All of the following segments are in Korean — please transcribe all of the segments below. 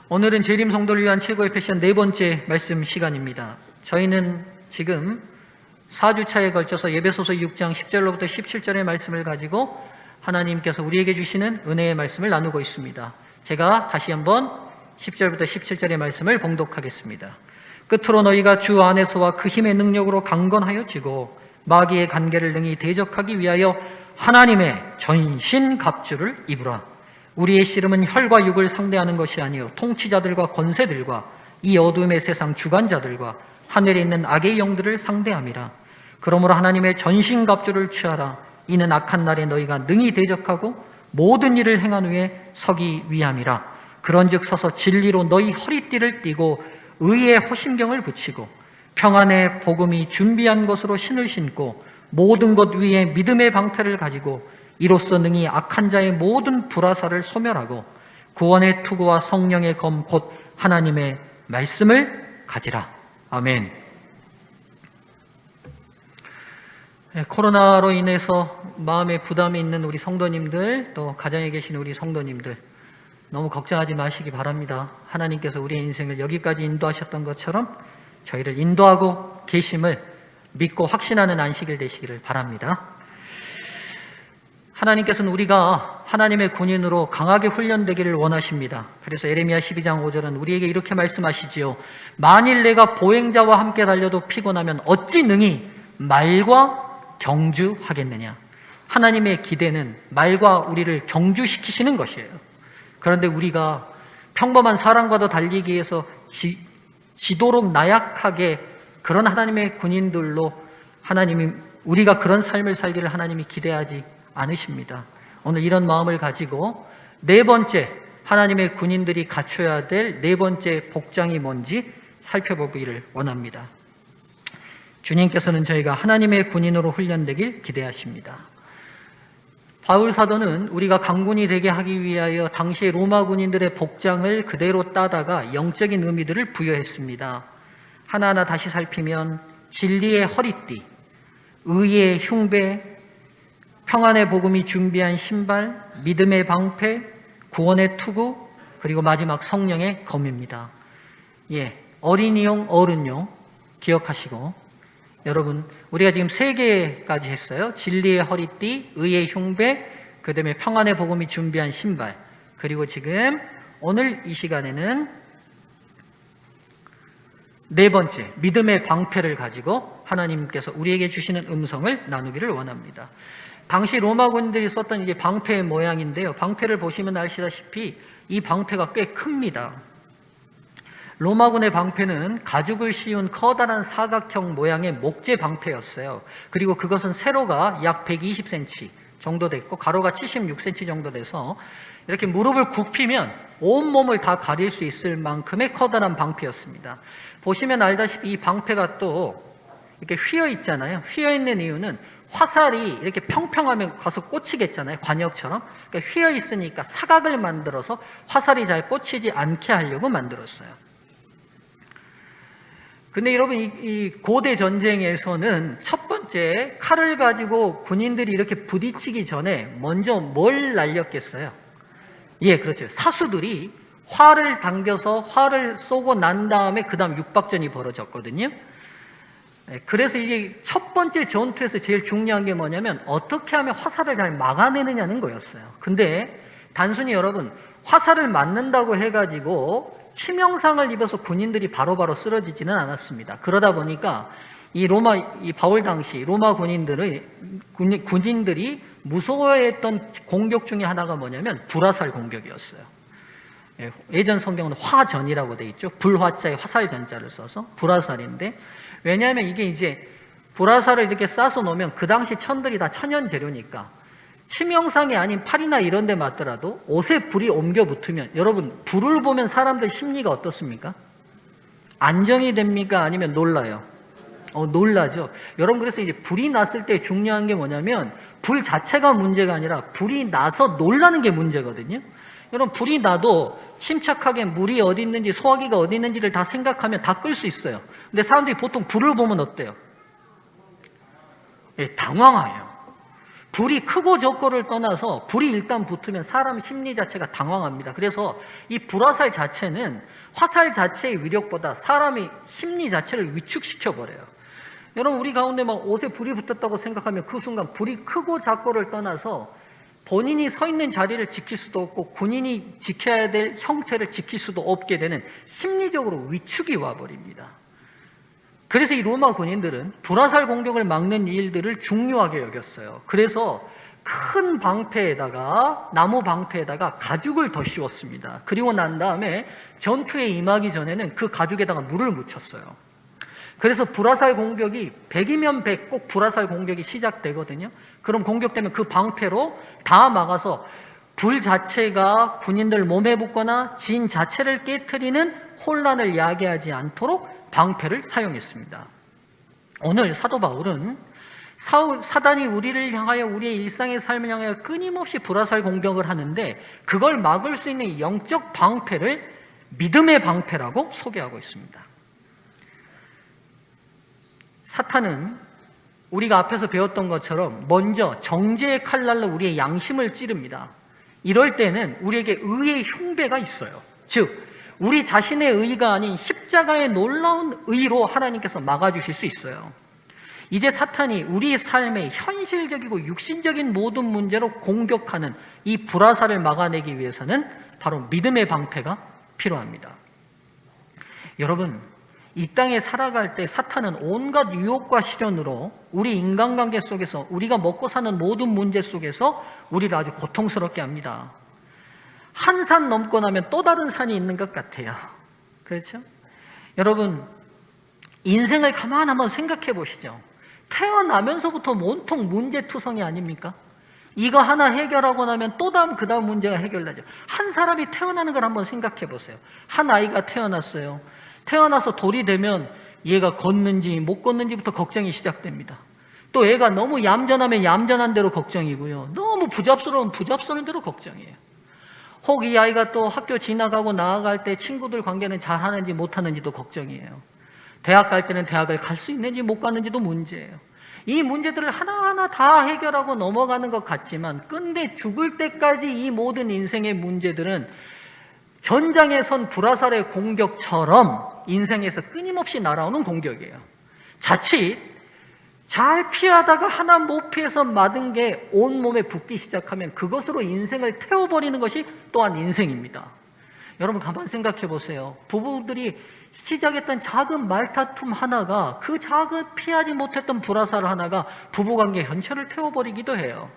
오늘은 재림 성도를 위한 최고의 패션 네 번째 말씀 시간입니다. 저희는 지금 4주차에 걸쳐서 에베소서 6장 10절로부터 17절의 말씀을 가지고 하나님께서 우리에게 주시는 은혜의 말씀을 나누고 있습니다. 제가 다시 한번 10절부터 17절의 말씀을 봉독하겠습니다. 끝으로 너희가 주 안에서와 그 힘의 능력으로 강건하여 지고 마귀의 관계를 능히 대적하기 위하여 하나님의 전신 갑주를 입으라. 우리의 씨름은 혈과 육을 상대하는 것이 아니요 통치자들과 권세들과 이 어둠의 세상 주관자들과 하늘에 있는 악의 영들을 상대함이라. 그러므로 하나님의 전신 갑주를 취하라. 이는 악한 날에 너희가 능히 대적하고 모든 일을 행한 후에 서기 위함이라. 그런즉 서서 진리로 너희 허리띠를 띠고 의의 허심경을 붙이고 평안의 복음이 준비한 것으로 신을 신고 모든 것 위에 믿음의 방패를 가지고 이로써 능히 악한 자의 모든 불화살을 소멸하고 구원의 투구와 성령의 검 곧 하나님의 말씀을 가지라. 아멘. 코로나로 인해서 마음에 부담이 있는 우리 성도님들, 또 가정에 계신 우리 성도님들 너무 걱정하지 마시기 바랍니다. 하나님께서 우리의 인생을 여기까지 인도하셨던 것처럼 저희를 인도하고 계심을 믿고 확신하는 안식일 되시기를 바랍니다. 하나님께서는 우리가 하나님의 군인으로 강하게 훈련되기를 원하십니다. 그래서 에레미야 12장 5절은 우리에게 이렇게 말씀하시지요. 만일 내가 보행자와 함께 달려도 피곤하면 어찌 능히 말과 경주하겠느냐. 하나님의 기대는 말과 우리를 경주시키시는 것이에요. 그런데 우리가 평범한 사람과도 달리기 위해서 지도록 나약하게 그런 하나님의 군인들로 하나님이 우리가 그런 삶을 살기를 하나님이 기대하지 않으십니다. 오늘 이런 마음을 가지고 네 번째 하나님의 군인들이 갖춰야 될 네 번째 복장이 뭔지 살펴보기를 원합니다. 주님께서는 저희가 하나님의 군인으로 훈련되길 기대하십니다. 바울 사도는 우리가 강군이 되게 하기 위하여 당시의 로마 군인들의 복장을 그대로 따다가 영적인 의미들을 부여했습니다. 하나하나 다시 살피면 진리의 허리띠, 의의 흉배, 평안의 복음이 준비한 신발, 믿음의 방패, 구원의 투구, 그리고 마지막 성령의 검입니다. 어린이용, 어른용 기억하시고, 여러분 우리가 지금 3개까지 했어요. 진리의 허리띠, 의의 흉배, 그 다음에 평안의 복음이 준비한 신발, 그리고 지금 오늘 이 시간에는 네 번째 믿음의 방패를 가지고 하나님께서 우리에게 주시는 음성을 나누기를 원합니다. 당시 로마 군인들이 썼던 이게 방패의 모양인데요. 방패를 보시면 아시다시피 이 방패가 꽤 큽니다. 로마군의 방패는 가죽을 씌운 커다란 사각형 모양의 목재 방패였어요. 그리고 그것은 세로가 약 120cm 정도 됐고 가로가 76cm 정도 돼서 이렇게 무릎을 굽히면 온몸을 다 가릴 수 있을 만큼의 커다란 방패였습니다. 보시면 알다시피 이 방패가 또 이렇게 휘어 있잖아요. 휘어 있는 이유는 화살이 이렇게 평평하면 가서 꽂히겠잖아요. 관역처럼. 그러니까 휘어 있으니까 사각을 만들어서 화살이 잘 꽂히지 않게 하려고 만들었어요. 근데 여러분 이 고대 전쟁에서는 첫 번째 칼을 가지고 군인들이 이렇게 부딪히기 전에 먼저 뭘 날렸겠어요? 그렇죠. 사수들이 활을 당겨서 활을 쏘고 난 다음에 그 다음 육박전이 벌어졌거든요. 그래서 이게 첫 번째 전투에서 제일 중요한 게 뭐냐면 어떻게 하면 화살을 잘 막아내느냐는 거였어요. 근데 단순히 여러분 화살을 맞는다고 해가지고 치명상을 입어서 군인들이 바로바로 쓰러지지는 않았습니다. 그러다 보니까 이 바울 당시 로마 군인들이 무서워했던 공격 중에 하나가 뭐냐면 불화살 공격이었어요. 예전 성경은 화전이라고 돼 있죠. 불화자에 화살전자를 써서 불화살인데, 왜냐하면 이게 이제 불화살을 이렇게 쏴서 놓으면 그 당시 천들이 다 천연 재료니까 치명상이 아닌 팔이나 이런 데 맞더라도 옷에 불이 옮겨 붙으면, 여러분 불을 보면 사람들 심리가 어떻습니까? 안정이 됩니까? 아니면 놀라요? 놀라죠. 여러분 그래서 이제 불이 났을 때 중요한 게 뭐냐면 불 자체가 문제가 아니라 불이 나서 놀라는 게 문제거든요. 여러분 불이 나도 침착하게 물이 어디 있는지 소화기가 어디 있는지를 다 생각하면 다 끌 수 있어요. 근데 사람들이 보통 불을 보면 어때요? 당황해요. 불이 크고 적고를 떠나서 불이 일단 붙으면 사람 심리 자체가 당황합니다. 그래서 이 불화살 자체는 화살 자체의 위력보다 사람의 심리 자체를 위축시켜 버려요. 여러분, 우리 가운데 막 옷에 불이 붙었다고 생각하면 그 순간 불이 크고 작고를 떠나서 본인이 서 있는 자리를 지킬 수도 없고 군인이 지켜야 될 형태를 지킬 수도 없게 되는 심리적으로 위축이 와버립니다. 그래서 이 로마 군인들은 불화살 공격을 막는 일들을 중요하게 여겼어요. 그래서 큰 방패에다가, 나무 방패에다가 가죽을 더 씌웠습니다. 그리고 난 다음에 전투에 임하기 전에는 그 가죽에다가 물을 묻혔어요. 그래서 불화살 공격이 100이면 100 꼭 불화살 공격이 시작되거든요. 그럼 공격되면 그 방패로 다 막아서 불 자체가 군인들 몸에 붙거나 진 자체를 깨트리는 혼란을 야기하지 않도록 방패를 사용했습니다. 오늘 사도 바울은 사단이 우리를 향하여, 우리의 일상의 삶을 향하여 끊임없이 불화살 공격을 하는데 그걸 막을 수 있는 영적 방패를 믿음의 방패라고 소개하고 있습니다. 사탄은 우리가 앞에서 배웠던 것처럼 먼저 정죄의 칼날로 우리의 양심을 찌릅니다. 이럴 때는 우리에게 의의 흉배가 있어요. 즉 우리 자신의 의가 아닌 십자가의 놀라운 의로 하나님께서 막아주실 수 있어요. 이제 사탄이 우리 삶의 현실적이고 육신적인 모든 문제로 공격하는 이 불화살을 막아내기 위해서는 바로 믿음의 방패가 필요합니다. 여러분, 이 땅에 살아갈 때 사탄은 온갖 유혹과 시련으로 우리 인간관계 속에서, 우리가 먹고 사는 모든 문제 속에서 우리를 아주 고통스럽게 합니다. 한 산 넘고 나면 또 다른 산이 있는 것 같아요. 그렇죠? 여러분, 인생을 가만 한번 생각해 보시죠. 태어나면서부터 온통 문제투성이 아닙니까? 이거 하나 해결하고 나면 또 그 다음 문제가 해결나죠. 한 사람이 태어나는 걸 한번 생각해 보세요. 한 아이가 태어났어요. 태어나서 돌이 되면 얘가 걷는지 못 걷는지부터 걱정이 시작됩니다. 또 애가 너무 얌전하면 얌전한 대로 걱정이고요. 너무 부잡스러운 대로 걱정이에요. 혹 이 아이가 또 학교 지나가고 나아갈 때 친구들 관계는 잘하는지 못하는지도 걱정이에요. 대학 갈 때는 대학을 갈 수 있는지 못 가는지도 문제예요. 이 문제들을 하나하나 다 해결하고 넘어가는 것 같지만 끝내 죽을 때까지 이 모든 인생의 문제들은 전장에 선 불화살의 공격처럼 인생에서 끊임없이 날아오는 공격이에요. 자칫 잘 피하다가 하나 못 피해서 맞은 게 온몸에 붙기 시작하면 그것으로 인생을 태워버리는 것이 또한 인생입니다. 여러분 가만 생각해 보세요. 부부들이 시작했던 작은 말다툼 하나가, 그 작은 피하지 못했던 불화살 하나가 부부관계 전체를 태워버리기도 해요.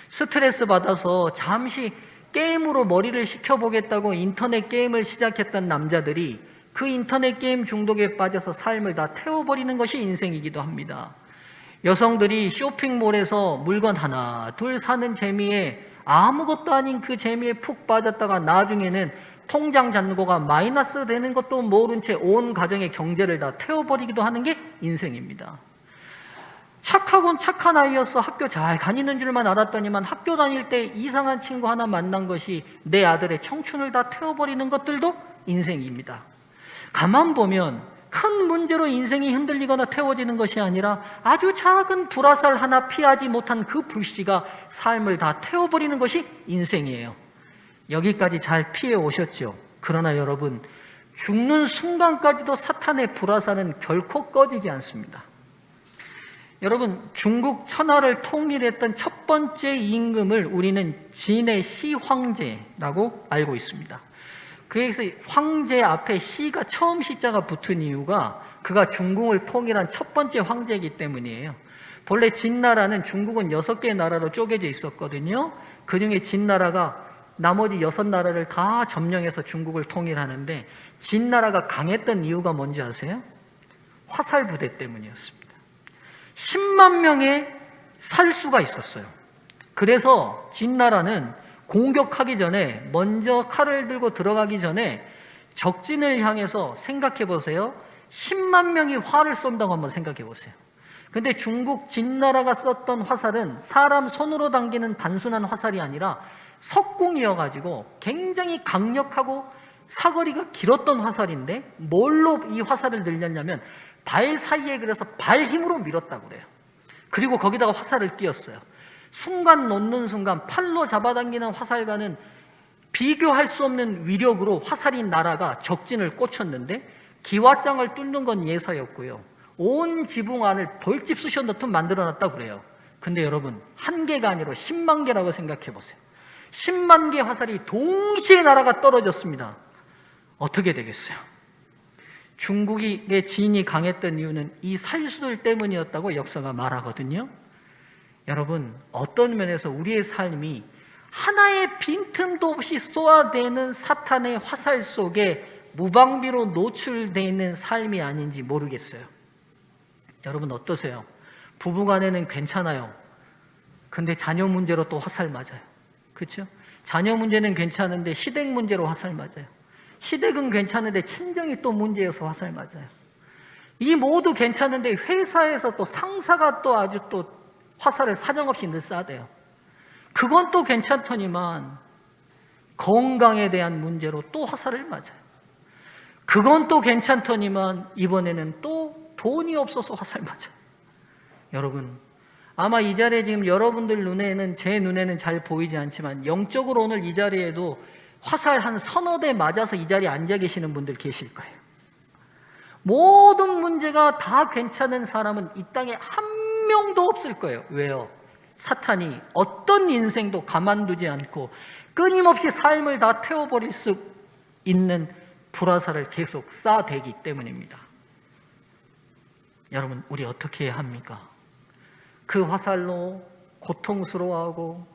스트레스 받아서 잠시 게임으로 머리를 식혀보겠다고 인터넷 게임을 시작했던 남자들이 그 인터넷 게임 중독에 빠져서 삶을 다 태워버리는 것이 인생이기도 합니다. 여성들이 쇼핑몰에서 물건 하나 둘 사는 재미에, 아무것도 아닌 그 재미에 푹 빠졌다가 나중에는 통장 잔고가 마이너스 되는 것도 모른 채 온 가정의 경제를 다 태워버리기도 하는 게 인생입니다. 착하곤 착한 아이였어. 학교 잘 다니는 줄만 알았더니만 학교 다닐 때 이상한 친구 하나 만난 것이 내 아들의 청춘을 다 태워버리는 것들도 인생입니다. 가만 보면 큰 문제로 인생이 흔들리거나 태워지는 것이 아니라 아주 작은 불화살 하나 피하지 못한 그 불씨가 삶을 다 태워버리는 것이 인생이에요. 여기까지 잘 피해 오셨죠? 그러나 여러분, 죽는 순간까지도 사탄의 불화살은 결코 꺼지지 않습니다. 여러분, 중국 천하를 통일했던 첫 번째 임금을 우리는 진의 시 황제라고 알고 있습니다. 그래서 황제 앞에 시가 처음 시자가 붙은 이유가 그가 중국을 통일한 첫 번째 황제이기 때문이에요. 본래 진나라는 중국은 6개의 나라로 쪼개져 있었거든요. 그 중에 진나라가 나머지 6나라를 다 점령해서 중국을 통일하는데, 진나라가 강했던 이유가 뭔지 아세요? 화살 부대 때문이었습니다. 10만 명의 살수가 있었어요. 그래서 진나라는 공격하기 전에, 먼저 칼을 들고 들어가기 전에 적진을 향해서 생각해 보세요. 10만 명이 활을 쏜다고 한번 생각해 보세요. 근데 중국 진나라가 썼던 화살은 사람 손으로 당기는 단순한 화살이 아니라 석궁이어가지고 굉장히 강력하고 사거리가 길었던 화살인데, 뭘로 이 화살을 늘렸냐면 발 사이에, 그래서 발 힘으로 밀었다고 그래요. 그리고 거기다가 화살을 띄었어요. 순간 놓는 순간 팔로 잡아당기는 화살과는 비교할 수 없는 위력으로 화살이 날아가 적진을 꽂혔는데 기와장을 뚫는 건 예사였고요. 온 지붕 안을 벌집 쑤셔 넣듯 만들어놨다고 그래요. 근데 여러분, 한 개가 아니라 10만 개라고 생각해 보세요. 10만 개 화살이 동시에 날아가 떨어졌습니다. 어떻게 되겠어요? 중국의 진이 강했던 이유는 이 살수들 때문이었다고 역사가 말하거든요. 여러분, 어떤 면에서 우리의 삶이 하나의 빈틈도 없이 쏘아대는 사탄의 화살 속에 무방비로 노출되어 있는 삶이 아닌지 모르겠어요. 여러분 어떠세요? 부부간에는 괜찮아요. 근데 자녀 문제로 또 화살 맞아요. 그렇죠? 자녀 문제는 괜찮은데 시댁 문제로 화살 맞아요. 시댁은 괜찮은데 친정이 또 문제여서 화살 맞아요. 이 모두 괜찮은데 회사에서 또 상사가 또 아주 또 화살을 사정없이 늘 쏴대요. 그건 또 괜찮더니만 건강에 대한 문제로 또 화살을 맞아요. 그건 또 괜찮더니만 이번에는 또 돈이 없어서 화살 맞아요. 여러분, 아마 이 자리에 지금 여러분들 눈에는, 제 눈에는 잘 보이지 않지만 영적으로 오늘 이 자리에도 화살 한 서너 대 맞아서 이 자리에 앉아 계시는 분들 계실 거예요. 모든 문제가 다 괜찮은 사람은 이 땅에 한 명도 없을 거예요. 왜요? 사탄이 어떤 인생도 가만두지 않고 끊임없이 삶을 다 태워버릴 수 있는 불화살을 계속 쏴대기 때문입니다. 여러분, 우리 어떻게 해야 합니까? 그 화살로 고통스러워하고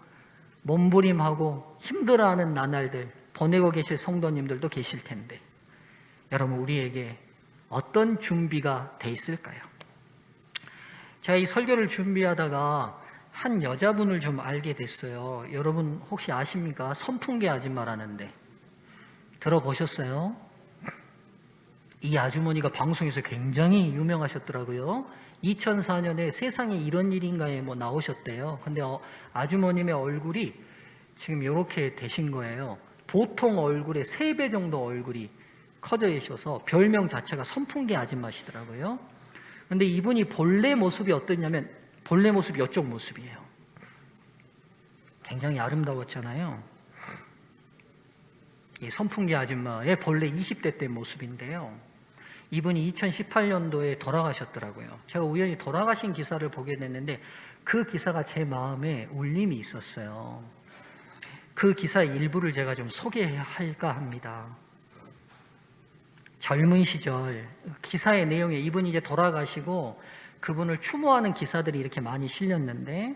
몸부림하고 힘들어하는 나날들 보내고 계실 성도님들도 계실 텐데, 여러분, 우리에게 어떤 준비가 돼 있을까요? 제가 이 설교를 준비하다가 한 여자분을 좀 알게 됐어요. 여러분 혹시 아십니까? 선풍기 아줌마라는데 들어보셨어요? 이 아주머니가 방송에서 굉장히 유명하셨더라고요. 2004년에 세상에 이런 일인가에 뭐 나오셨대요. 근데 아주머님의 얼굴이 지금 이렇게 되신 거예요. 보통 얼굴의 3배 정도 얼굴이 커져 있어서 별명 자체가 선풍기 아줌마시더라고요. 근데 이분이 본래 모습이 어떠냐면, 본래 모습이 이쪽 모습이에요. 굉장히 아름다웠잖아요. 이 선풍기 아줌마의 본래 20대 때 모습인데요. 이분이 2018년도에 돌아가셨더라고요. 제가 우연히 돌아가신 기사를 보게 됐는데 그 기사가 제 마음에 울림이 있었어요. 그 기사의 일부를 제가 좀 소개할까 합니다. 젊은 시절, 기사의 내용에 이분이 이제 돌아가시고 그분을 추모하는 기사들이 이렇게 많이 실렸는데,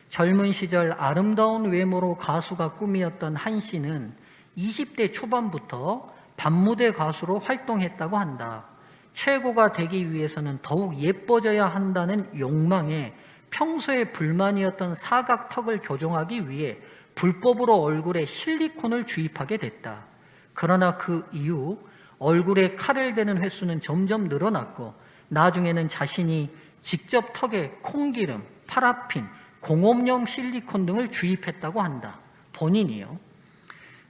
젊은 시절 아름다운 외모로 가수가 꿈이었던 한 씨는 20대 초반부터 밤무대 가수로 활동했다고 한다. 최고가 되기 위해서는 더욱 예뻐져야 한다는 욕망에 평소에 불만이었던 사각턱을 교정하기 위해 불법으로 얼굴에 실리콘을 주입하게 됐다. 그러나 그 이후 얼굴에 칼을 대는 횟수는 점점 늘어났고 나중에는 자신이 직접 턱에 콩기름, 파라핀, 공업용 실리콘 등을 주입했다고 한다. 본인이요.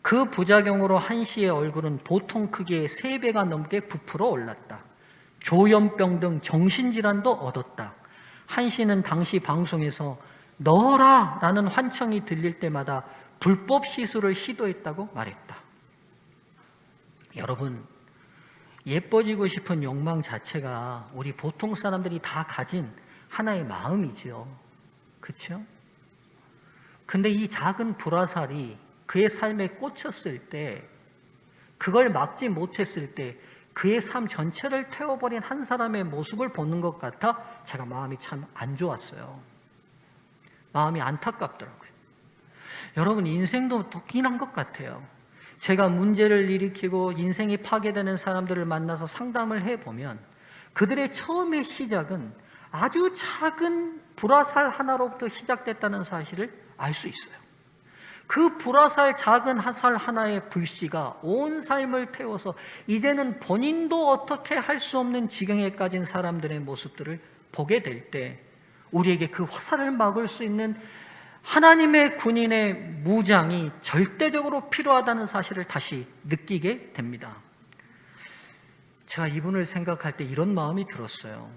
그 부작용으로 한 씨의 얼굴은 보통 크기의 3배가 넘게 부풀어 올랐다. 조현병 등 정신질환도 얻었다. 한 씨는 당시 방송에서 넣어라! 라는 환청이 들릴 때마다 불법 시술을 시도했다고 말했다. 여러분, 예뻐지고 싶은 욕망 자체가 우리 보통 사람들이 다 가진 하나의 마음이죠. 그렇죠? 근데 이 작은 불화살이 그의 삶에 꽂혔을 때, 그걸 막지 못했을 때 그의 삶 전체를 태워버린 한 사람의 모습을 보는 것 같아 제가 마음이 참 안 좋았어요. 마음이 안타깝더라고요. 여러분, 인생도 똑똑한 것 같아요. 제가 문제를 일으키고 인생이 파괴되는 사람들을 만나서 상담을 해보면 그들의 처음의 시작은 아주 작은 불화살 하나로부터 시작됐다는 사실을 알 수 있어요. 그 불화살, 작은 화살 하나의 불씨가 온 삶을 태워서 이제는 본인도 어떻게 할 수 없는 지경에 까진 사람들의 모습들을 보게 될 때 우리에게 그 화살을 막을 수 있는 하나님의 군인의 무장이 절대적으로 필요하다는 사실을 다시 느끼게 됩니다. 제가 이분을 생각할 때 이런 마음이 들었어요.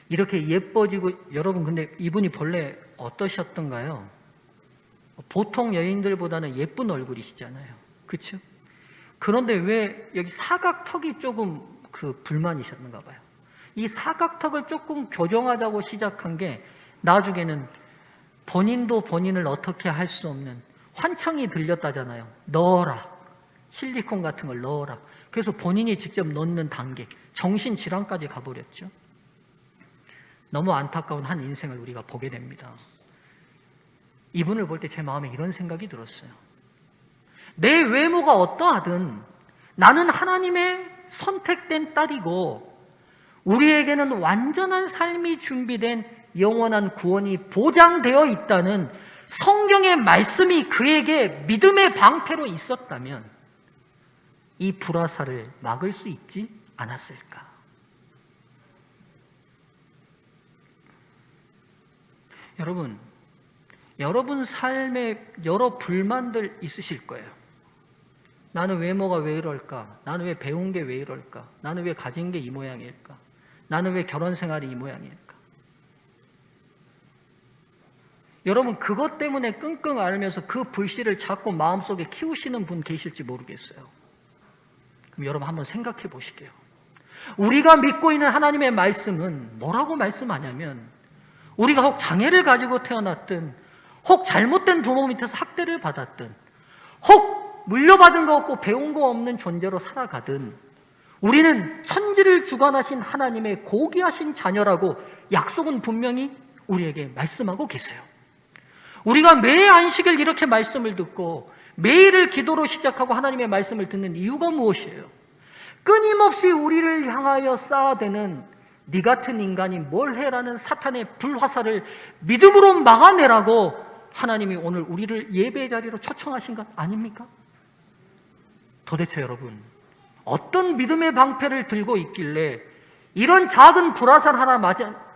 이렇게 예뻐지고, 여러분 근데 이분이 본래 어떠셨던가요? 보통 여인들보다는 예쁜 얼굴이시잖아요. 그렇죠? 그런데 왜 여기 사각턱이 조금 불만이셨는가 봐요. 이 사각턱을 조금 교정하자고 시작한 게 나중에는 본인도 본인을 어떻게 할 수 없는 환청이 들렸다잖아요. 넣어라. 실리콘 같은 걸 넣어라. 그래서 본인이 직접 넣는 단계, 정신질환까지 가버렸죠. 너무 안타까운 한 인생을 우리가 보게 됩니다. 이분을 볼 때 제 마음에 이런 생각이 들었어요. 내 외모가 어떠하든 나는 하나님의 선택된 딸이고 우리에게는 완전한 삶이 준비된 영원한 구원이 보장되어 있다는 성경의 말씀이 그에게 믿음의 방패로 있었다면 이 불화살을 막을 수 있지 않았을까? 여러분 삶에 여러 불만들 있으실 거예요. 나는 외모가 왜 이럴까? 나는 왜 배운 게 왜 이럴까? 나는 왜 가진 게 이 모양일까? 나는 왜 결혼 생활이 이 모양일까? 여러분 그것 때문에 끙끙 앓으면서 그 불씨를 자꾸 마음속에 키우시는 분 계실지 모르겠어요. 그럼 여러분 한번 생각해 보시게요. 우리가 믿고 있는 하나님의 말씀은 뭐라고 말씀하냐면 우리가 혹 장애를 가지고 태어났든 혹 잘못된 부모 밑에서 학대를 받았든 혹 물려받은 거 없고 배운 거 없는 존재로 살아가든 우리는 천지를 주관하신 하나님의 고귀하신 자녀라고 약속은 분명히 우리에게 말씀하고 계세요. 우리가 매 안식일 이렇게 말씀을 듣고 매일을 기도로 시작하고 하나님의 말씀을 듣는 이유가 무엇이에요? 끊임없이 우리를 향하여 쌓아대는 네 같은 인간이 뭘 해라는 사탄의 불화살을 믿음으로 막아내라고 하나님이 오늘 우리를 예배 자리로 초청하신 것 아닙니까? 도대체 여러분 어떤 믿음의 방패를 들고 있길래 이런 작은 불화살 하나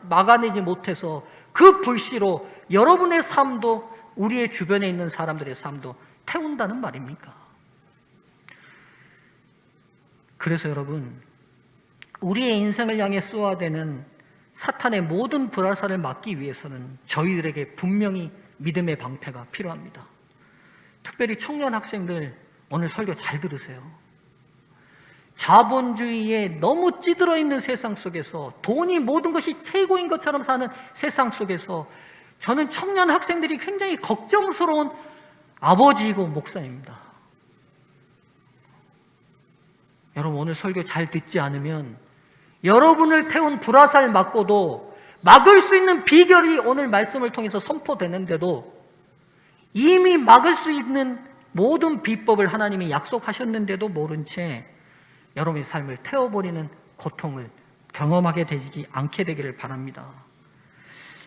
막아내지 못해서 그 불씨로 여러분의 삶도 우리의 주변에 있는 사람들의 삶도 태운다는 말입니까? 그래서 여러분 우리의 인생을 향해 쏘아대는 사탄의 모든 불화살을 막기 위해서는 저희들에게 분명히 믿음의 방패가 필요합니다. 특별히 청년 학생들 오늘 설교 잘 들으세요. 자본주의에 너무 찌들어 있는 세상 속에서 돈이 모든 것이 최고인 것처럼 사는 세상 속에서 저는 청년 학생들이 굉장히 걱정스러운 아버지이고 목사입니다. 여러분 오늘 설교 잘 듣지 않으면 여러분을 태운 불화살 맞고도 막을 수 있는 비결이 오늘 말씀을 통해서 선포되는데도 이미 막을 수 있는 모든 비법을 하나님이 약속하셨는데도 모른 채 여러분의 삶을 태워버리는 고통을 경험하게 되지 않게 되기를 바랍니다.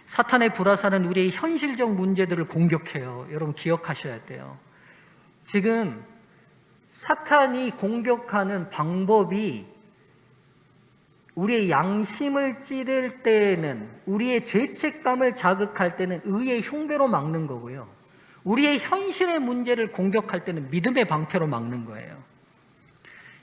사탄의 불화살은 우리의 현실적 문제들을 공격해요. 여러분 기억하셔야 돼요. 지금 사탄이 공격하는 방법이 우리의 양심을 찌를 때에는 우리의 죄책감을 자극할 때는 의의 흉배로 막는 거고요. 우리의 현실의 문제를 공격할 때는 믿음의 방패로 막는 거예요.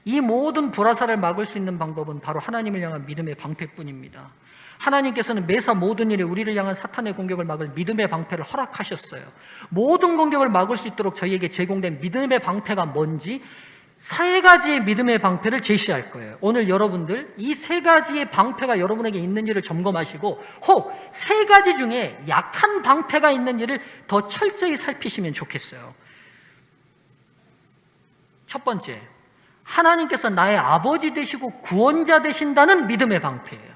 이 모든 불화살을 막을 수 있는 방법은 바로 하나님을 향한 믿음의 방패뿐입니다. 하나님께서는 매사 모든 일에 우리를 향한 사탄의 공격을 막을 믿음의 방패를 허락하셨어요. 모든 공격을 막을 수 있도록 저희에게 제공된 믿음의 방패가 뭔지 3가지의 믿음의 방패를 제시할 거예요. 오늘 여러분들 이 3가지의 방패가 여러분에게 있는지를 점검하시고 혹 3가지 중에 약한 방패가 있는지를 더 철저히 살피시면 좋겠어요. 첫 번째, 하나님께서 나의 아버지 되시고 구원자 되신다는 믿음의 방패예요.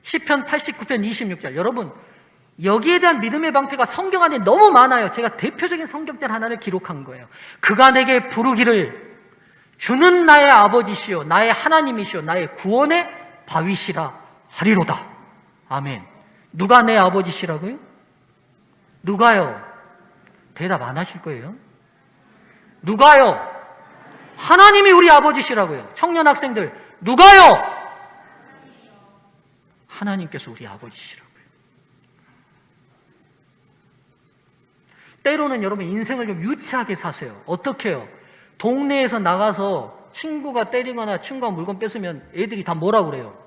시편 89편 26절. 여러분 여기에 대한 믿음의 방패가 성경 안에 너무 많아요. 제가 대표적인 성경절 하나를 기록한 거예요. 그가 내게 부르기를 주는 나의 아버지시요 나의 하나님이시요 나의 구원의 바위시라 하리로다. 아멘. 누가 내 아버지시라고요? 누가요? 대답 안 하실 거예요. 누가요? 하나님이 우리 아버지시라고요. 청년 학생들 누가요? 하나님께서 우리 아버지시라고요. 때로는 여러분 인생을 좀 유치하게 사세요. 어떻게 해요? 동네에서 나가서 친구가 때리거나 친구가 물건 뺏으면 애들이 다 뭐라 그래요?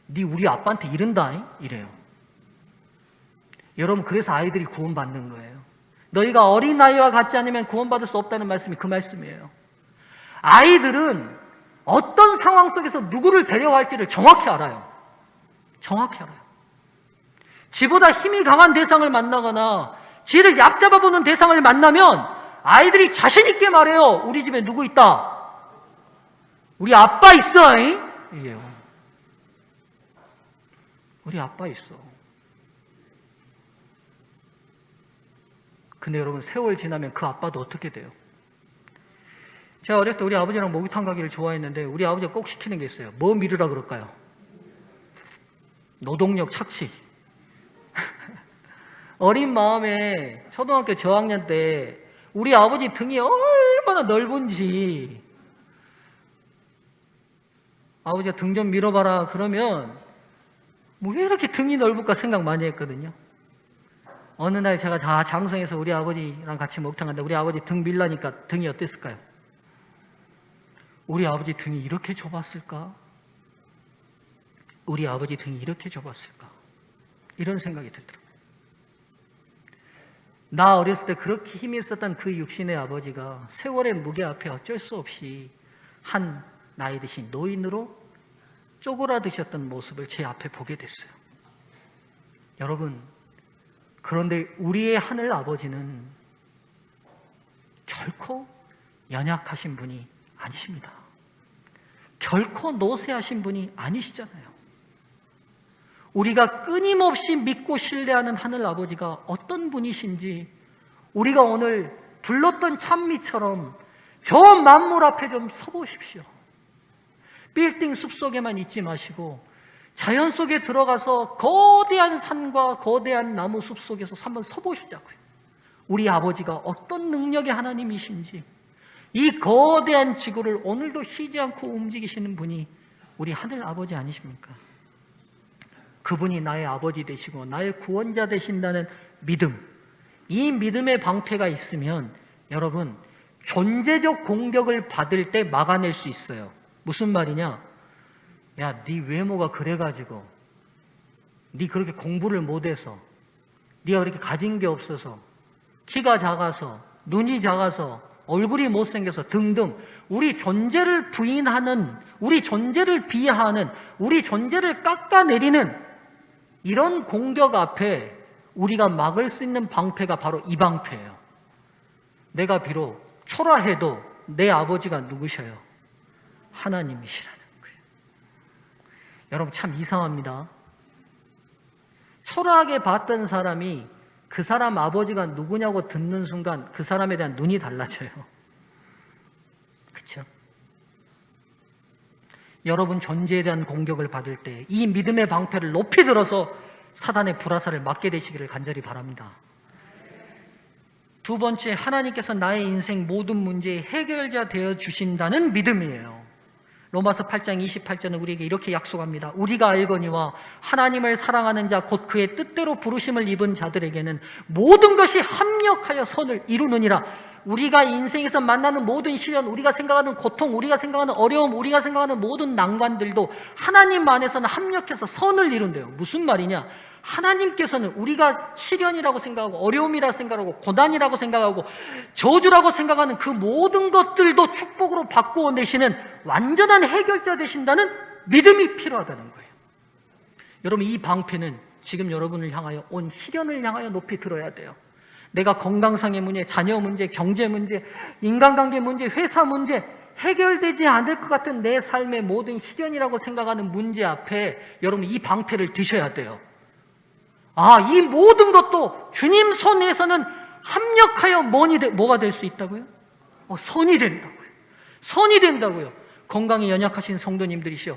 네 우리 아빠한테 이른다 이래요. 여러분, 그래서 아이들이 구원받는 거예요. 너희가 어린아이와 같지 않으면 구원받을 수 없다는 말씀이 그 말씀이에요. 아이들은 어떤 상황 속에서 누구를 데려갈지를 정확히 알아요. 정확히 알아요. 지보다 힘이 강한 대상을 만나거나 지를 얕잡아보는 대상을 만나면 아이들이 자신 있게 말해요. 우리 집에 누구 있다. 우리 아빠 있어. 이게요. 우리 아빠 있어. 근데 여러분, 세월 지나면 그 아빠도 어떻게 돼요? 제가 어렸을 때 우리 아버지랑 목욕탕 가기를 좋아했는데 우리 아버지가 꼭 시키는 게 있어요. 뭐 미루라 그럴까요? 노동력 착취. 어린 마음에 초등학교 저학년 때 우리 아버지 등이 얼마나 넓은지, 아버지가 등 좀 밀어봐라 그러면 뭐 왜 이렇게 등이 넓을까 생각 많이 했거든요. 어느 날 제가 다 장성해서 우리 아버지랑 같이 목욕탕 갔는데 우리 아버지 등 밀라니까 등이 어땠을까요? 우리 아버지 등이 이렇게 좁았을까? 우리 아버지 등이 이렇게 좁았을까? 이런 생각이 들더라고요. 나 어렸을 때 그렇게 힘이 있었던 그 육신의 아버지가 세월의 무게 앞에 어쩔 수 없이 한 나이 드신 노인으로 쪼그라드셨던 모습을 제 앞에 보게 됐어요. 여러분, 그런데 우리의 하늘 아버지는 결코 연약하신 분이 아니십니다. 결코 노쇠하신 분이 아니시잖아요. 우리가 끊임없이 믿고 신뢰하는 하늘 아버지가 어떤 분이신지 우리가 오늘 불렀던 찬미처럼 저 만물 앞에 좀 서보십시오. 빌딩 숲속에만 있지 마시고 자연 속에 들어가서 거대한 산과 거대한 나무 숲 속에서 한번 서보시자고요. 우리 아버지가 어떤 능력의 하나님이신지, 이 거대한 지구를 오늘도 쉬지 않고 움직이시는 분이 우리 하늘 아버지 아니십니까? 그분이 나의 아버지 되시고 나의 구원자 되신다는 믿음, 이 믿음의 방패가 있으면 여러분, 존재적 공격을 받을 때 막아낼 수 있어요. 무슨 말이냐? 야, 네 외모가 그래가지고, 네 그렇게 공부를 못해서, 네가 그렇게 가진 게 없어서, 키가 작아서, 눈이 작아서, 얼굴이 못생겨서 등등 우리 존재를 부인하는, 우리 존재를 비하하는, 우리 존재를 깎아내리는 이런 공격 앞에 우리가 막을 수 있는 방패가 바로 이 방패예요. 내가 비록 초라해도 내 아버지가 누구셔요? 하나님이시라는 거예요. 여러분, 참 이상합니다. 초라하게 봤던 사람이 그 사람 아버지가 누구냐고 듣는 순간 그 사람에 대한 눈이 달라져요. 그렇죠? 여러분, 존재에 대한 공격을 받을 때 이 믿음의 방패를 높이 들어서 사단의 불화살을 맞게 되시기를 간절히 바랍니다. 두 번째, 하나님께서 나의 인생 모든 문제의 해결자 되어 주신다는 믿음이에요. 로마서 8장 28절은 우리에게 이렇게 약속합니다. 우리가 알거니와 하나님을 사랑하는 자 곧 그의 뜻대로 부르심을 입은 자들에게는 모든 것이 합력하여 선을 이루느니라. 우리가 인생에서 만나는 모든 시련, 우리가 생각하는 고통, 우리가 생각하는 어려움, 우리가 생각하는 모든 난관들도 하나님 안에서는 합력해서 선을 이룬대요. 무슨 말이냐? 하나님께서는 우리가 시련이라고 생각하고 어려움이라고 생각하고 고난이라고 생각하고 저주라고 생각하는 그 모든 것들도 축복으로 바꾸어 내시는 완전한 해결자 되신다는 믿음이 필요하다는 거예요. 여러분, 이 방패는 지금 여러분을 향하여, 온 시련을 향하여 높이 들어야 돼요. 내가 건강상의 문제, 자녀 문제, 경제 문제, 인간관계 문제, 회사 문제, 해결되지 않을 것 같은 내 삶의 모든 시련이라고 생각하는 문제 앞에 여러분, 이 방패를 드셔야 돼요. 이 모든 것도 주님 손에서는 합력하여 뭐가 될 수 있다고요? 선이 된다고요. 선이 된다고요. 건강에 연약하신 성도님들이시여,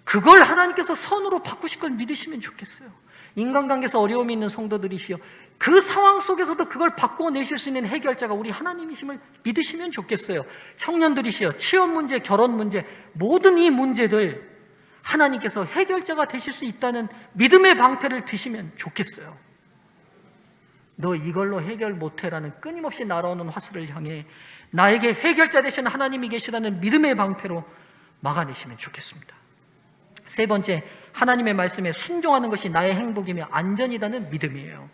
그걸 하나님께서 선으로 바꾸실 걸 믿으시면 좋겠어요. 인간관계에서 어려움이 있는 성도들이시여, 그 상황 속에서도 그걸 바꿔내실 수 있는 해결자가 우리 하나님이심을 믿으시면 좋겠어요. 청년들이시여, 취업 문제, 결혼 문제, 모든 이 문제들 하나님께서 해결자가 되실 수 있다는 믿음의 방패를 드시면 좋겠어요. 너 이걸로 해결 못해라는 끊임없이 날아오는 화살을 향해 나에게 해결자 되시는 하나님이 계시다는 믿음의 방패로 막아내시면 좋겠습니다. 세 번째, 하나님의 말씀에 순종하는 것이 나의 행복이며 안전이라는 믿음이에요.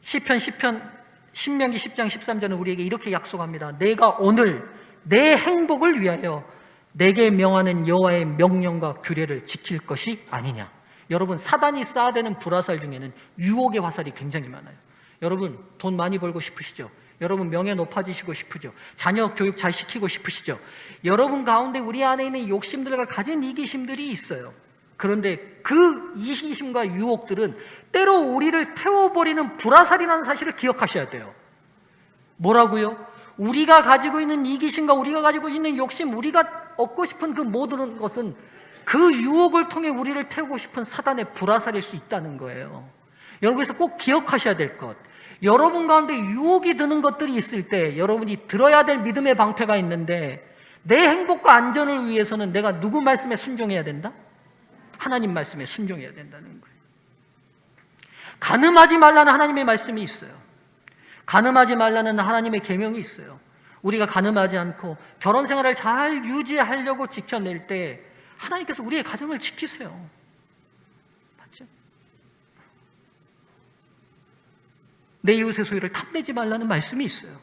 신명기 10장 13절은 우리에게 이렇게 약속합니다. 내가 오늘 내 행복을 위하여 내게 명하는 여호와의 명령과 규례를 지킬 것이 아니냐. 여러분, 사단이 쌓아대는 불화살 중에는 유혹의 화살이 굉장히 많아요. 여러분, 돈 많이 벌고 싶으시죠? 여러분, 명예 높아지시고 싶으죠? 자녀 교육 잘 시키고 싶으시죠? 여러분 가운데 우리 안에 있는 욕심들과 가진 이기심들이 있어요. 그런데 그 이기심과 유혹들은 때로 우리를 태워버리는 불화살이라는 사실을 기억하셔야 돼요. 뭐라고요? 우리가 가지고 있는 이기심과 우리가 가지고 있는 욕심, 우리가 얻고 싶은 그 모든 것은 그 유혹을 통해 우리를 태우고 싶은 사단의 불화살일 수 있다는 거예요. 여러분께서 꼭 기억하셔야 될 것, 여러분 가운데 유혹이 드는 것들이 있을 때 여러분이 들어야 될 믿음의 방패가 있는데, 내 행복과 안전을 위해서는 내가 누구 말씀에 순종해야 된다? 하나님 말씀에 순종해야 된다는 거예요. 간음하지 말라는 하나님의 말씀이 있어요. 간음하지 말라는 하나님의 계명이 있어요. 우리가 간음하지 않고 결혼 생활을 잘 유지하려고 지켜낼 때 하나님께서 우리의 가정을 지키세요. 맞죠? 내 이웃의 소유를 탐내지 말라는 말씀이 있어요.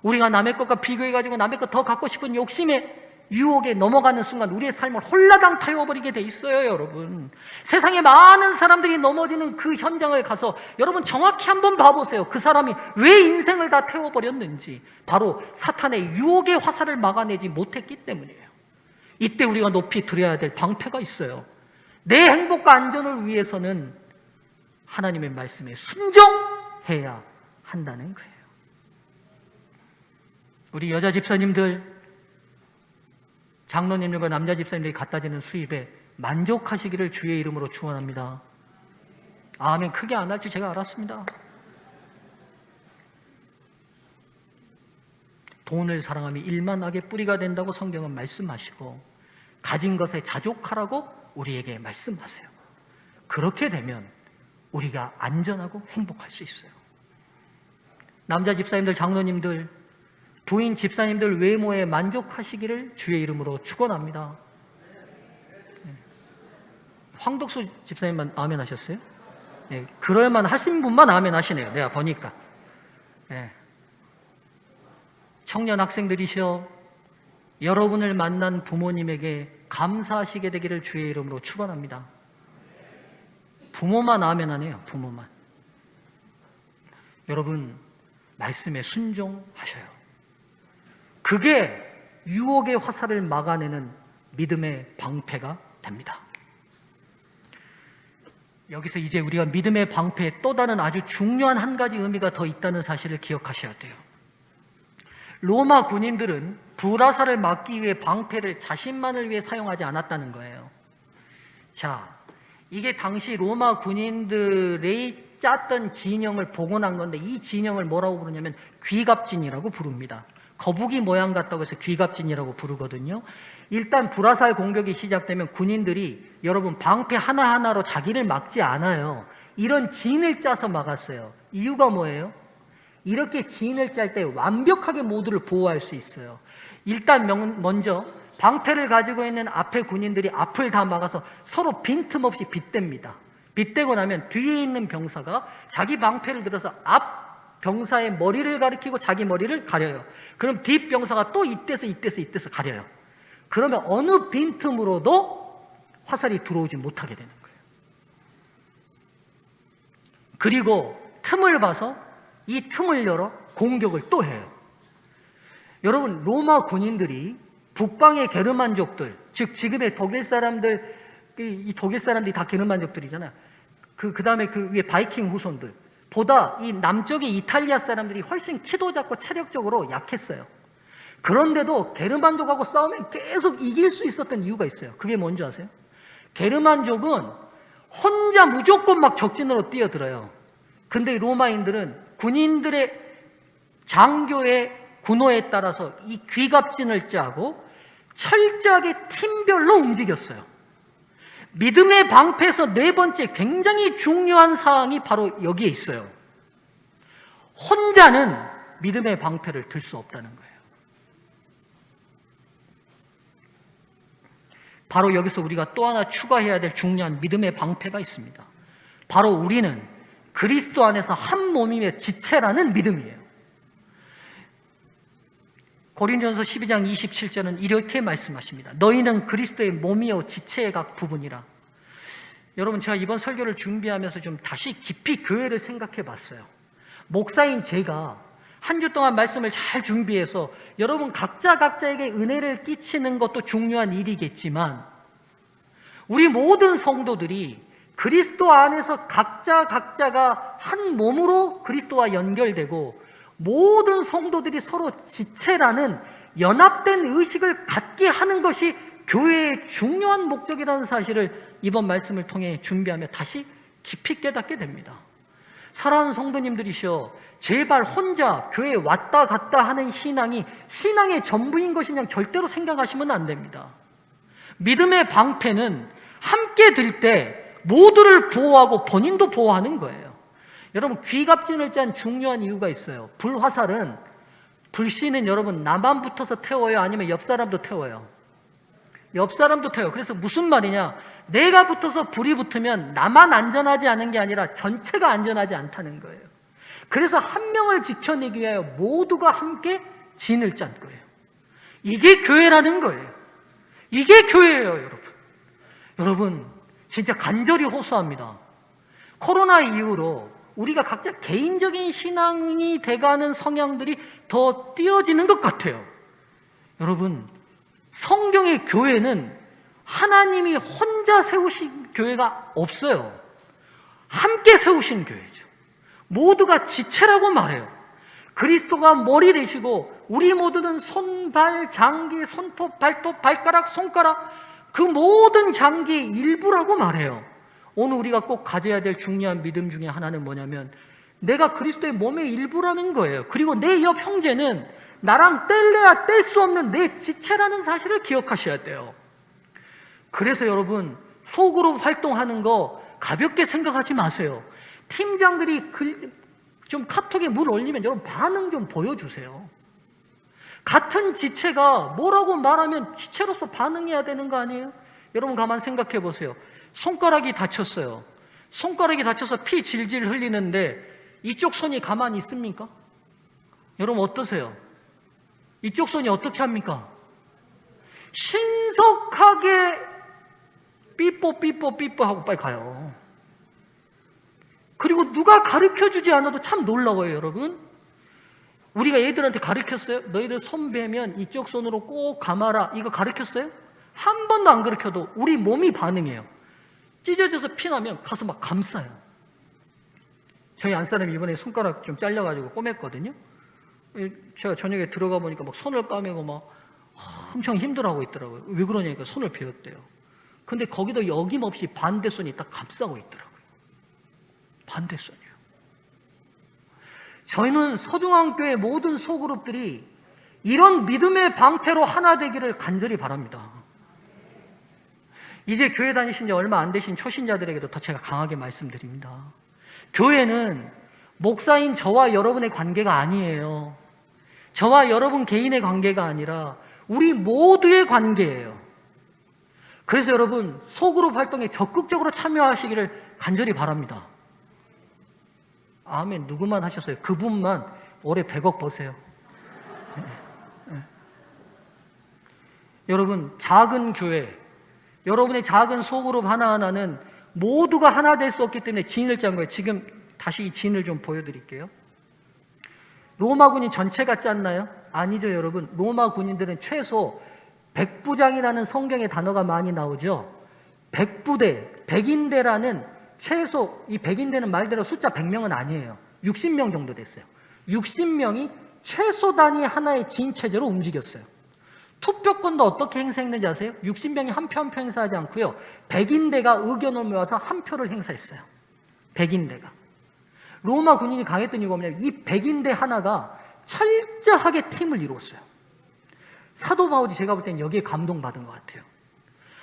우리가 남의 것과 비교해가지고 남의 것 더 갖고 싶은 욕심에 유혹에 넘어가는 순간 우리의 삶을 홀라당 태워버리게 돼 있어요. 여러분, 세상에 많은 사람들이 넘어지는 그 현장을 가서 여러분 정확히 한번 봐보세요. 그 사람이 왜 인생을 다 태워버렸는지. 바로 사탄의 유혹의 화살을 막아내지 못했기 때문이에요. 이때 우리가 높이 드려야 될 방패가 있어요. 내 행복과 안전을 위해서는 하나님의 말씀에 순종해야 한다는 거예요. 우리 여자 집사님들, 장로님들과 남자 집사님들이 갖다 주는 수입에 만족하시기를 주의 이름으로 축원합니다. 아멘. 크게 안 할 줄 제가 알았습니다. 돈을 사랑하면 일만 악의 뿌리가 된다고 성경은 말씀하시고, 가진 것에 자족하라고 우리에게 말씀하세요. 그렇게 되면 우리가 안전하고 행복할 수 있어요. 남자 집사님들, 장로님들, 부인 집사님들 외모에 만족하시기를 주의 이름으로 축원합니다. 황덕수 집사님만 아멘 하셨어요? 네, 그럴만 하신 분만 아멘 하시네요. 내가 보니까. 네. 청년 학생들이시여, 여러분을 만난 부모님에게 감사하시게 되기를 주의 이름으로 축원합니다. 부모만 아멘 하네요. 부모만. 여러분, 말씀에 순종하셔요. 그게 유혹의 화살을 막아내는 믿음의 방패가 됩니다. 여기서 이제 우리가 믿음의 방패에 또 다른 아주 중요한 한 가지 의미가 더 있다는 사실을 기억하셔야 돼요. 로마 군인들은 불화살을 막기 위해 방패를 자신만을 위해 사용하지 않았다는 거예요. 자, 이게 당시 로마 군인들의 짰던 진영을 복원한 건데, 이 진영을 뭐라고 부르냐면 귀갑진이라고 부릅니다. 거북이 모양 같다고 해서 귀갑진이라고 부르거든요. 일단 불화살 공격이 시작되면 군인들이 여러분 방패 하나하나로 자기를 막지 않아요. 이런 진을 짜서 막았어요. 이유가 뭐예요? 이렇게 진을 짤 때 완벽하게 모두를 보호할 수 있어요. 일단 먼저 방패를 가지고 있는 앞에 군인들이 앞을 다 막아서 서로 빈틈없이 빗댑니다. 빗대고 나면 뒤에 있는 병사가 자기 방패를 들어서 앞 병사의 머리를 가리키고 자기 머리를 가려요. 그럼 뒷 병사가 또 이때서 가려요. 그러면 어느 빈틈으로도 화살이 들어오지 못하게 되는 거예요. 그리고 틈을 봐서 이 틈을 열어 공격을 또 해요. 여러분, 로마 군인들이 북방의 게르만족들, 즉 지금의 독일 사람들, 이 독일 사람들이 다 게르만족들이잖아요. 그 다음에 그 위에 바이킹 후손들 보다 이 남쪽의 이탈리아 사람들이 훨씬 키도 작고 체력적으로 약했어요. 그런데도 게르만족하고 싸우면 계속 이길 수 있었던 이유가 있어요. 그게 뭔지 아세요? 게르만족은 혼자 무조건 막 적진으로 뛰어들어요. 근데 로마인들은 군인들의 장교의 군호에 따라서 이 귀갑진을 짜고 철저하게 팀별로 움직였어요. 믿음의 방패에서 네 번째 굉장히 중요한 사항이 바로 여기에 있어요. 혼자는 믿음의 방패를 들 수 없다는 거예요. 바로 여기서 우리가 또 하나 추가해야 될 중요한 믿음의 방패가 있습니다. 바로 우리는 그리스도 안에서 한 몸이며 지체라는 믿음이에요. 고린도전서 12장 27절은 이렇게 말씀하십니다. 너희는 그리스도의 몸이요 지체의 각 부분이라. 여러분, 제가 이번 설교를 준비하면서 좀 다시 깊이 교회를 생각해 봤어요. 목사인 제가 한 주 동안 말씀을 잘 준비해서 여러분 각자에게 은혜를 끼치는 것도 중요한 일이겠지만, 우리 모든 성도들이 그리스도 안에서 각자가 한 몸으로 그리스도와 연결되고, 모든 성도들이 서로 지체라는 연합된 의식을 갖게 하는 것이 교회의 중요한 목적이라는 사실을 이번 말씀을 통해 준비하며 다시 깊이 깨닫게 됩니다. 사랑하는 성도님들이시여, 제발 혼자 교회에 왔다 갔다 하는 신앙이 신앙의 전부인 것이냐 절대로 생각하시면 안 됩니다. 믿음의 방패는 함께 들 때 모두를 보호하고 본인도 보호하는 거예요. 여러분, 귀갑진을 짠 중요한 이유가 있어요. 불화살은, 불씨는 여러분 나만 붙어서 태워요? 아니면 옆 사람도 태워요? 옆 사람도 태워요. 그래서 무슨 말이냐, 내가 붙어서 불이 붙으면 나만 안전하지 않은 게 아니라 전체가 안전하지 않다는 거예요. 그래서 한 명을 지켜내기 위하여 모두가 함께 진을 짠 거예요. 이게 교회라는 거예요. 이게 교회예요, 여러분. 여러분, 진짜 간절히 호소합니다. 코로나 이후로 우리가 각자 개인적인 신앙이 돼가는 성향들이 더 띄어지는 것 같아요. 여러분, 성경의 교회는 하나님이 혼자 세우신 교회가 없어요. 함께 세우신 교회죠. 모두가 지체라고 말해요. 그리스도가 머리 되시고 우리 모두는 손, 발, 장기, 손톱, 발톱, 발가락, 손가락, 그 모든 장기의 일부라고 말해요. 오늘 우리가 꼭 가져야 될 중요한 믿음 중에 하나는 뭐냐면, 내가 그리스도의 몸의 일부라는 거예요. 그리고 내 옆 형제는 나랑 뗄래야 뗄 수 없는 내 지체라는 사실을 기억하셔야 돼요. 그래서 여러분, 소그룹 활동하는 거 가볍게 생각하지 마세요. 팀장들이 좀 카톡에 물 올리면 여러분 반응 좀 보여주세요. 같은 지체가 뭐라고 말하면 지체로서 반응해야 되는 거 아니에요? 여러분 가만 생각해 보세요. 손가락이 다쳤어요. 손가락이 다쳐서 피 질질 흘리는데 이쪽 손이 가만히 있습니까? 여러분 어떠세요? 이쪽 손이 어떻게 합니까? 신속하게 삐뽀 하고 빨리 가요. 그리고 누가 가르쳐주지 않아도 참 놀라워요, 여러분. 우리가 애들한테 가르쳤어요? 너희들 손 베면 이쪽 손으로 꼭 감아라. 이거 가르쳤어요? 한 번도 안 가르쳐도 우리 몸이 반응해요. 찢어져서 피 나면 가서 막 감싸요. 저희 안사람이 이번에 손가락 좀 잘려가지고 꼬맸거든요. 제가 저녁에 들어가 보니까 막 손을 까매고 막 엄청 힘들어하고 있더라고요. 왜 그러냐니까 손을 베었대요. 근데 거기도 여김없이 반대손이 딱 감싸고 있더라고요. 반대손이요. 저희는 서중앙교회 모든 소그룹들이 이런 믿음의 방패로 하나 되기를 간절히 바랍니다. 이제 교회 다니신 지 얼마 안 되신 초신자들에게도 더 제가 강하게 말씀드립니다. 교회는 목사인 저와 여러분의 관계가 아니에요. 저와 여러분 개인의 관계가 아니라 우리 모두의 관계예요. 그래서 여러분 소그룹 활동에 적극적으로 참여하시기를 간절히 바랍니다. 아멘. 누구만 하셨어요? 그분만 올해 100억 버세요. 여러분, 작은 교회, 여러분의 작은 소그룹 하나하나는 모두가 하나 될 수 없기 때문에 진을 짠 거예요. 지금 다시 이 진을 좀 보여드릴게요. 로마 군인 전체가 짰나요? 아니죠, 여러분. 로마 군인들은 최소 100부장이라는 성경의 단어가 많이 나오죠. 100부대, 100인대라는 최소, 이 100인대는 말대로 숫자 100명은 아니에요. 60명 정도 됐어요. 60명이 최소 단위 하나의 진체제로 움직였어요. 투표권도 어떻게 행사했는지 아세요? 60명이 한 표 한 표 행사하지 않고요. 100인대가 의견을 모아서 한 표를 행사했어요. 100인대가. 로마 군인이 강했던 이유가 뭐냐면 이 100인대 하나가 철저하게 팀을 이루었어요. 사도 바울이 제가 볼 때는 여기에 감동받은 것 같아요.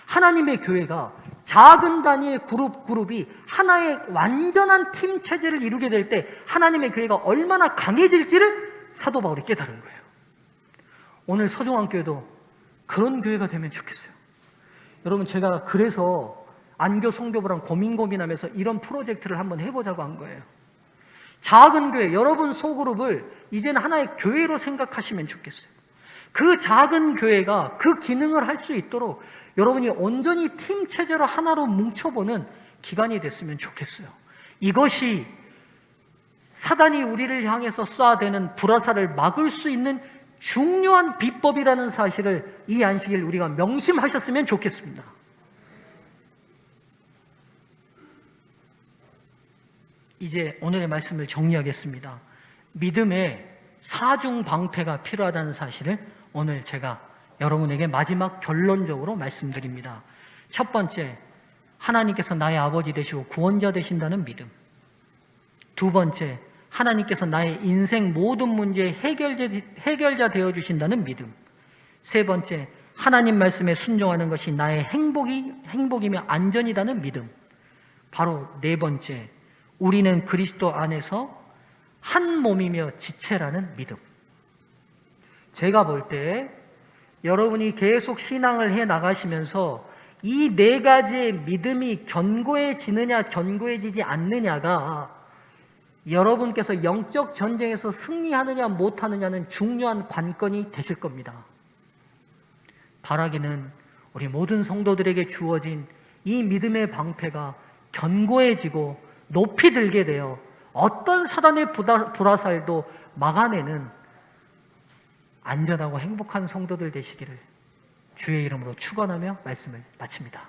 하나님의 교회가 작은 단위의 그룹이 하나의 완전한 팀 체제를 이루게 될 때 하나님의 교회가 얼마나 강해질지를 사도 바울이 깨달은 거예요. 오늘 서중앙교회도 그런 교회가 되면 좋겠어요. 여러분, 제가 그래서 안교 성교부랑 고민하면서 이런 프로젝트를 한번 해보자고 한 거예요. 작은 교회, 여러분 소그룹을 이제는 하나의 교회로 생각하시면 좋겠어요. 그 작은 교회가 그 기능을 할 수 있도록 여러분이 온전히 팀 체제로 하나로 뭉쳐보는 기간이 됐으면 좋겠어요. 이것이 사단이 우리를 향해서 쏴대는 불화살을 막을 수 있는 중요한 비법이라는 사실을 이 안식일 우리가 명심하셨으면 좋겠습니다. 이제 오늘의 말씀을 정리하겠습니다. 믿음의 사중방패가 필요하다는 사실을 오늘 제가 여러분에게 마지막 결론적으로 말씀드립니다. 첫 번째, 하나님께서 나의 아버지 되시고 구원자 되신다는 믿음. 두 번째, 하나님께서 나의 인생 모든 문제의 해결자 되어주신다는 믿음. 세 번째, 하나님 말씀에 순종하는 것이 나의 행복이며 안전이라는 믿음. 바로 네 번째, 우리는 그리스도 안에서 한 몸이며 지체라는 믿음. 제가 볼 때 여러분이 계속 신앙을 해 나가시면서 이 네 가지의 믿음이 견고해지느냐 견고해지지 않느냐가 여러분께서 영적 전쟁에서 승리하느냐 못하느냐는 중요한 관건이 되실 겁니다. 바라기는 우리 모든 성도들에게 주어진 이 믿음의 방패가 견고해지고 높이 들게 되어 어떤 사단의 불화살도 막아내는 안전하고 행복한 성도들 되시기를 주의 이름으로 축원하며 말씀을 마칩니다.